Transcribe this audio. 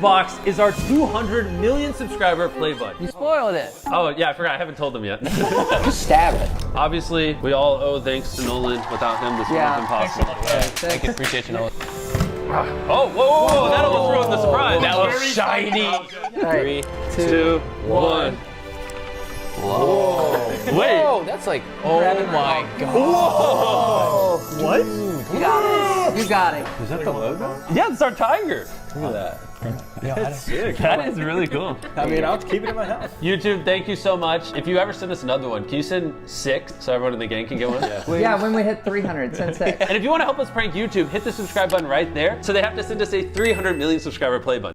box is our 200 million subscriber play button. You spoiled it. Oh yeah, I forgot. I haven't told them yet. Just stab it. Obviously, we all owe thanks to Nolan. Without him, this would have been possible. Thank you. Appreciate you, Nolan. Oh, whoa, that almost ruined the surprise. That was shiny. 3, 2, 1. Whoa. Wait. Whoa, that's like, oh my god. Whoa. What? You got it. You got it. Is that the logo? Yeah, it's our tiger. Look at that. That's sick. That is really cool. I mean, I'll keep it in my house. YouTube, thank you so much. If you ever send us another one, can you send 6 so everyone in the gang can get one? Yeah, when we hit 300, send 6. And if you want to help us prank YouTube, hit the subscribe button right there. So they have to send us a 300 million subscriber play button.